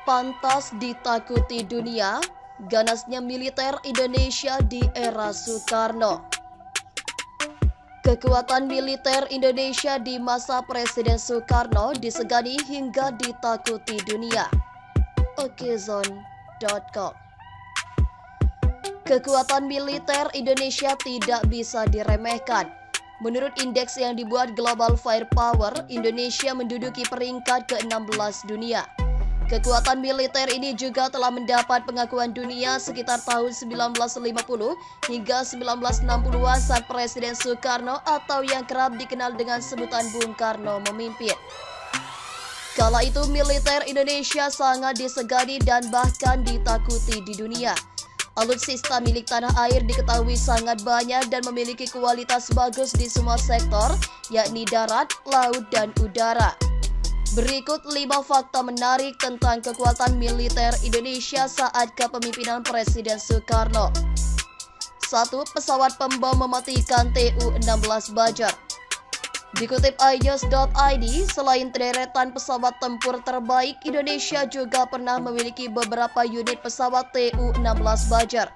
Pantas ditakuti dunia, ganasnya militer Indonesia di era Soekarno. Kekuatan militer Indonesia di masa Presiden Soekarno disegani hingga ditakuti dunia. Okezone.com. Kekuatan militer Indonesia tidak bisa diremehkan. Menurut indeks yang dibuat Global Firepower, Indonesia menduduki peringkat ke-16 dunia. Kekuatan militer ini juga telah mendapat pengakuan dunia sekitar tahun 1950 hingga 1960-an saat Presiden Soekarno atau yang kerap dikenal dengan sebutan Bung Karno memimpin. Kala itu militer Indonesia sangat disegani dan bahkan ditakuti di dunia. Alutsista milik tanah air diketahui sangat banyak dan memiliki kualitas bagus di semua sektor, yakni darat, laut, dan udara. Berikut 5 fakta menarik tentang kekuatan militer Indonesia saat kepemimpinan Presiden Soekarno. 1. Pesawat pembom mematikan Tu-16 Bajar. Dikutip inews.id, selain deretan pesawat tempur terbaik, Indonesia juga pernah memiliki beberapa unit pesawat Tu-16 Bajar.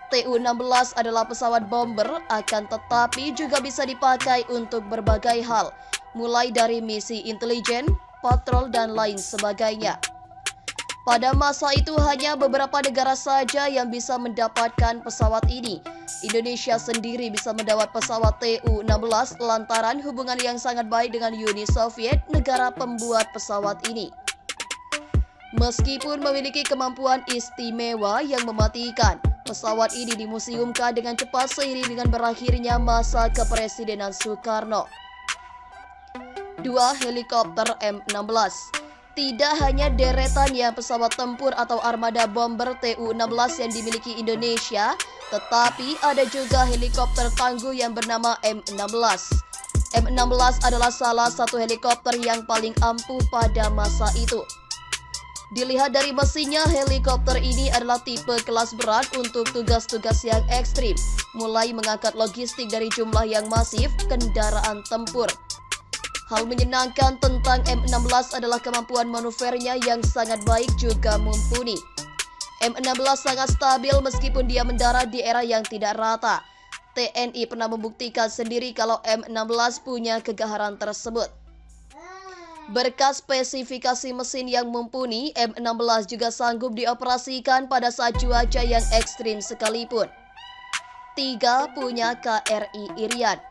Tu-16 adalah pesawat bomber, akan tetapi juga bisa dipakai untuk berbagai hal, mulai dari misi intelijen, patrol, dan lain sebagainya. Pada masa itu hanya beberapa negara saja yang bisa mendapatkan pesawat ini. Indonesia sendiri bisa mendapat pesawat Tu-16 lantaran hubungan yang sangat baik dengan Uni Soviet, negara pembuat pesawat ini. Meskipun memiliki kemampuan istimewa yang mematikan, pesawat ini dimuseumkan dengan cepat seiring dengan berakhirnya masa kepresidenan Soekarno. 2. Helikopter M16. Tidak hanya deretan yang pesawat tempur atau armada bomber Tu-16 yang dimiliki Indonesia, tetapi ada juga helikopter tangguh yang bernama M16. M16 adalah salah satu helikopter yang paling ampuh pada masa itu. Dilihat dari mesinnya, helikopter ini adalah tipe kelas berat untuk tugas-tugas yang ekstrim, mulai mengangkat logistik dari jumlah yang masif, kendaraan tempur. Hal menyenangkan tentang M16 adalah kemampuan manuvernya yang sangat baik juga mumpuni. M16 sangat stabil meskipun dia mendarat di era yang tidak rata. TNI pernah membuktikan sendiri kalau M16 punya kegaharan tersebut. Berkat spesifikasi mesin yang mumpuni, M16 juga sanggup dioperasikan pada saat cuaca yang ekstrim sekalipun. 3. Punya KRI Irian.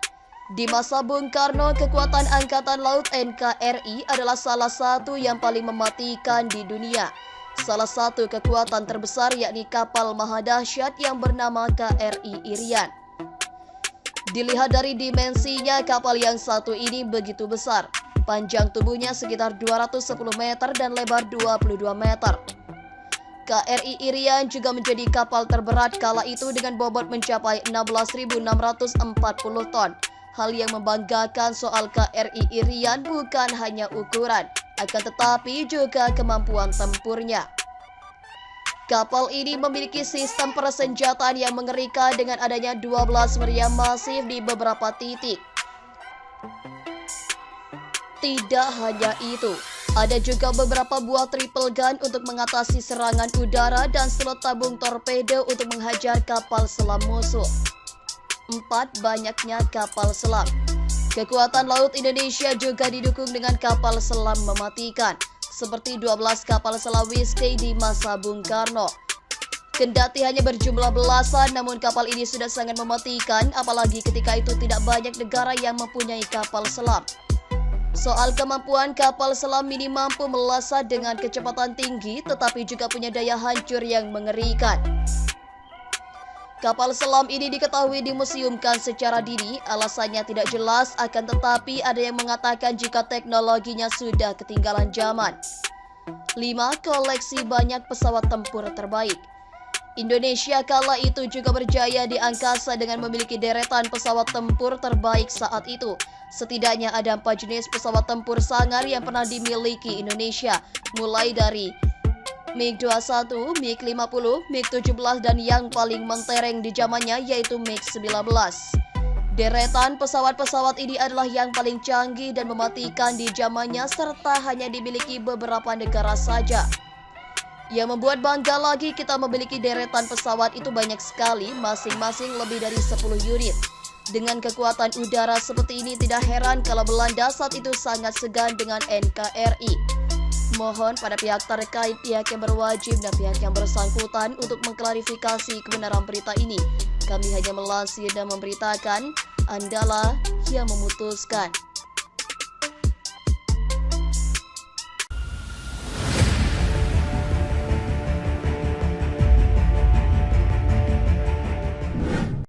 Di masa Bung Karno, kekuatan Angkatan Laut NKRI adalah salah satu yang paling mematikan di dunia. Salah satu kekuatan terbesar yakni kapal mahadahsyat yang bernama KRI Irian. Dilihat dari dimensinya, kapal yang satu ini begitu besar. Panjang tubuhnya sekitar 210 meter dan lebar 22 meter. KRI Irian juga menjadi kapal terberat kala itu dengan bobot mencapai 16.640 ton. Hal yang membanggakan soal KRI Irian bukan hanya ukuran, akan tetapi juga kemampuan tempurnya. Kapal ini memiliki sistem persenjataan yang mengerikan dengan adanya 12 meriam masif di beberapa titik. Tidak hanya itu, ada juga beberapa buah triple gun untuk mengatasi serangan udara dan slot tabung torpedo untuk menghajar kapal selam musuh. 4. Banyaknya kapal selam. Kekuatan laut Indonesia juga didukung dengan kapal selam mematikan, seperti 12 kapal selam Whiskey di masa Bung Karno. Kendati hanya berjumlah belasan, namun kapal ini sudah sangat mematikan, apalagi ketika itu tidak banyak negara yang mempunyai kapal selam. Soal kemampuan, kapal selam ini mampu melesat dengan kecepatan tinggi, tetapi juga punya daya hancur yang mengerikan. Kapal selam ini diketahui dimuseumkan secara dini, alasannya tidak jelas, akan tetapi ada yang mengatakan jika teknologinya sudah ketinggalan zaman. 5. Koleksi banyak pesawat tempur terbaik. Indonesia kala itu juga berjaya di angkasa dengan memiliki deretan pesawat tempur terbaik saat itu. Setidaknya ada 4 jenis pesawat tempur sangar yang pernah dimiliki Indonesia, mulai dari MiG-21, MiG-50, MiG-17, dan yang paling mentereng di zamannya yaitu MiG-19. Deretan pesawat-pesawat ini adalah yang paling canggih dan mematikan di zamannya serta hanya dimiliki beberapa negara saja. Yang membuat bangga lagi, kita memiliki deretan pesawat itu banyak sekali, masing-masing lebih dari 10 unit. Dengan kekuatan udara seperti ini, tidak heran kalau Belanda saat itu sangat segan dengan NKRI. Mohon pada pihak terkait, pihak yang berwajib dan pihak yang bersangkutan untuk mengklarifikasi kebenaran berita ini. Kami hanya melansir dan memberitakan, Andalah yang memutuskan.